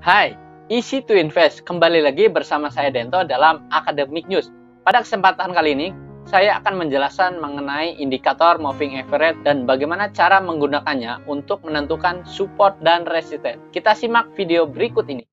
Hai, Easy to Invest. Kembali lagi bersama saya Dento dalam Academic News. Pada kesempatan kali ini, saya akan menjelaskan mengenai indikator moving average dan bagaimana cara menggunakannya untuk menentukan support dan resistance. Kita simak video berikut ini.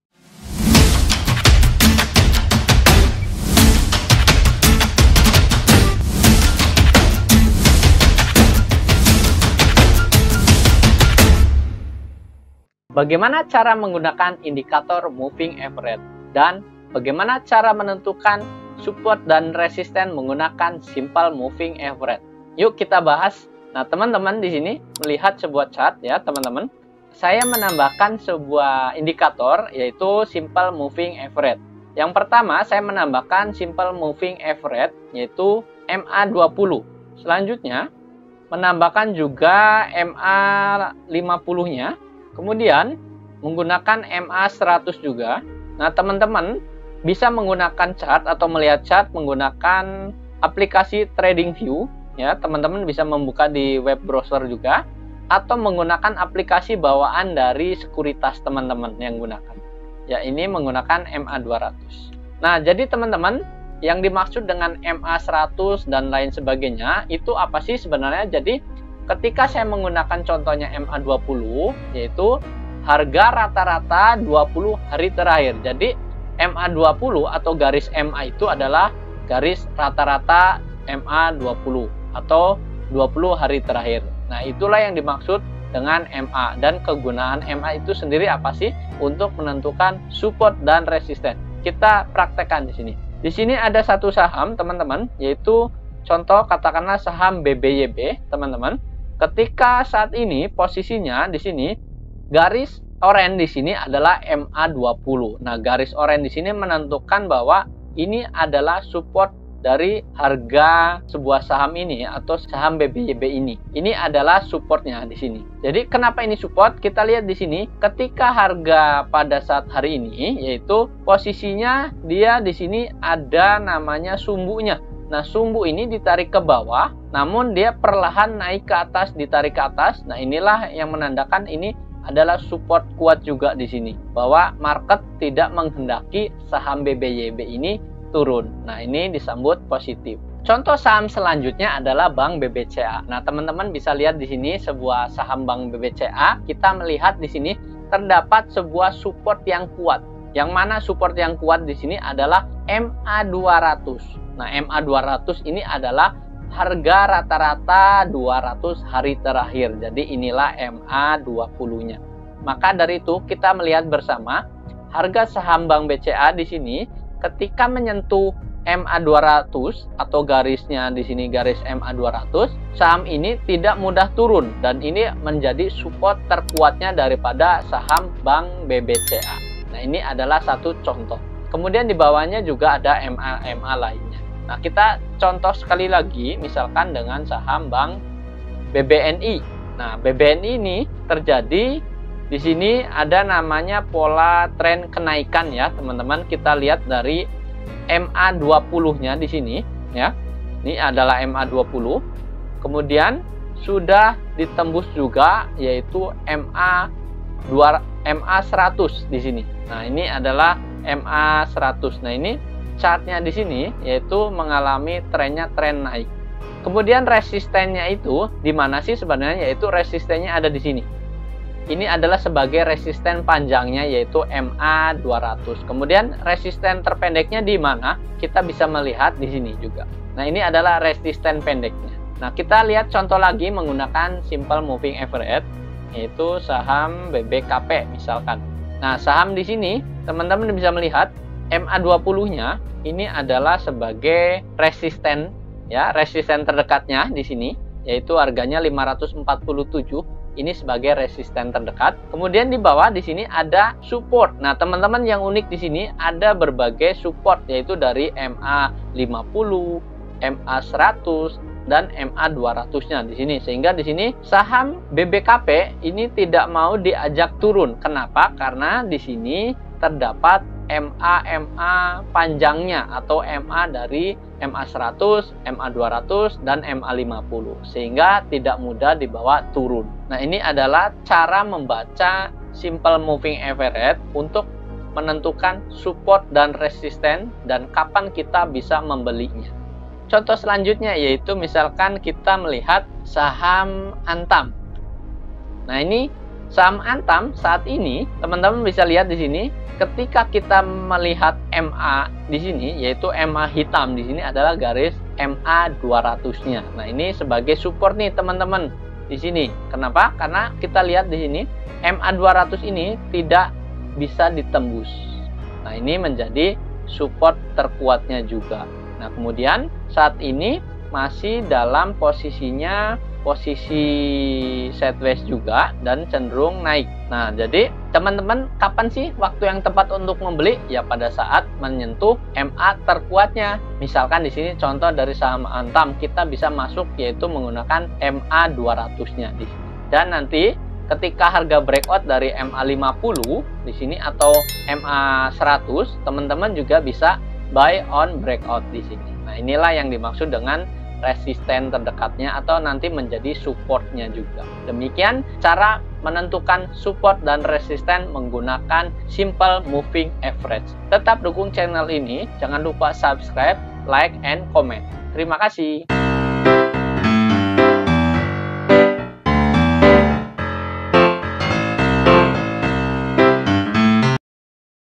Bagaimana cara menggunakan indikator moving average dan bagaimana cara menentukan support dan resisten menggunakan simple moving average. Yuk kita bahas. Nah, teman-teman di sini melihat sebuah chart ya, teman-teman. Saya menambahkan sebuah indikator yaitu simple moving average. Yang pertama, saya menambahkan simple moving average yaitu MA20. Selanjutnya, menambahkan juga MA50-nya. Kemudian menggunakan MA100 juga. Nah, teman-teman bisa menggunakan chart atau melihat chart menggunakan aplikasi TradingView ya. Teman-teman bisa membuka di web browser juga atau menggunakan aplikasi bawaan dari sekuritas teman-teman yang gunakan. Ya, ini menggunakan MA200. Nah, jadi teman-teman, yang dimaksud dengan MA100 dan lain sebagainya itu apa sih sebenarnya? Jadi ketika saya menggunakan contohnya MA20, yaitu harga rata-rata 20 hari terakhir. Jadi MA20 atau garis MA itu adalah garis rata-rata MA20 atau 20 hari terakhir. Nah, itulah yang dimaksud dengan MA. Dan kegunaan MA itu sendiri apa sih? Untuk menentukan support dan resisten. Kita praktekkan di sini. Di sini ada satu saham, teman-teman, yaitu contoh katakanlah saham BBYB, teman-teman. Ketika saat ini posisinya di sini garis oranye di sini adalah MA20. Nah, garis oranye di sini menentukan bahwa ini adalah support dari harga sebuah saham ini atau saham BBYB ini. Ini adalah supportnya di sini. Jadi kenapa ini support? Kita lihat di sini ketika harga pada saat hari ini yaitu posisinya dia di sini ada namanya sumbunya. Nah, sumbu ini ditarik ke bawah, namun dia perlahan naik ke atas, ditarik ke atas. Nah, inilah yang menandakan ini adalah support kuat juga di sini, bahwa market tidak menghendaki saham BBYB ini turun. Nah, ini disambut positif. Contoh saham selanjutnya adalah Bank BBCA. Nah, teman-teman bisa lihat di sini sebuah saham Bank BBCA. Kita melihat di sini terdapat sebuah support yang kuat. Yang mana support yang kuat di sini adalah MA200. Nah, MA200 ini adalah harga rata-rata 200 hari terakhir. Jadi inilah MA20-nya. Maka dari itu kita melihat bersama harga saham Bank BCA di sini ketika menyentuh MA200 atau garisnya di sini garis MA200, saham ini tidak mudah turun dan ini menjadi support terkuatnya daripada saham Bank BBCA. Nah, ini adalah satu contoh. Kemudian di bawahnya juga ada MA lainnya. Nah, kita contoh sekali lagi misalkan dengan saham Bank BBNI. Nah, BBNI ini terjadi di sini ada namanya pola tren kenaikan ya, teman-teman. Kita lihat dari MA20-nya di sini ya. Ini adalah MA20. Kemudian sudah ditembus juga yaitu MA100 di sini. Nah, ini adalah MA100. Nah, ini chartnya di sini yaitu mengalami tren naik. Kemudian resistennya itu di mana sih sebenarnya? Yaitu resistennya ada di sini. Ini adalah sebagai resisten panjangnya yaitu MA200. Kemudian resisten terpendeknya di mana? Kita bisa melihat di sini juga. Nah, ini adalah resisten pendeknya. Nah, kita lihat contoh lagi menggunakan simple moving average yaitu saham BBKP misalkan. Nah, saham di sini teman-teman bisa melihat MA20-nya ini adalah sebagai resisten ya, resisten terdekatnya di sini yaitu harganya 547. Ini sebagai resisten terdekat. Kemudian di bawah di sini ada support. Nah, teman-teman yang unik di sini ada berbagai support yaitu dari MA50, MA100 dan MA200-nya di sini. Sehingga di sini saham BBKP ini tidak mau diajak turun. Kenapa? Karena di sini terdapat MA panjangnya atau MA dari MA100, MA200 dan MA50 sehingga tidak mudah dibawa turun. Nah, ini adalah cara membaca simple moving average untuk menentukan support dan resisten dan kapan kita bisa membelinya. Contoh selanjutnya yaitu misalkan kita melihat saham Antam. Nah, ini saham Antam saat ini teman-teman bisa lihat di sini ketika kita melihat MA di sini, yaitu MA hitam di sini adalah garis MA 200-nya. Nah, ini sebagai support nih teman-teman di sini. Kenapa? Karena kita lihat di sini MA 200 ini tidak bisa ditembus. Nah, ini menjadi support terkuatnya juga. Nah, kemudian saat ini masih dalam posisinya posisi sideways juga dan cenderung naik. Nah, jadi teman-teman kapan sih waktu yang tepat untuk membeli? Ya pada saat menyentuh MA terkuatnya. Misalkan di sini contoh dari saham Antam kita bisa masuk yaitu menggunakan MA 200-nya di sini. Dan nanti ketika harga breakout dari MA 50 di sini atau MA 100, teman-teman juga bisa buy on breakout di sini. Nah, inilah yang dimaksud dengan resisten terdekatnya atau nanti menjadi supportnya juga. Demikian cara menentukan support dan resisten menggunakan simple moving average. Tetap dukung channel ini, jangan lupa subscribe, like, and comment. Terima kasih.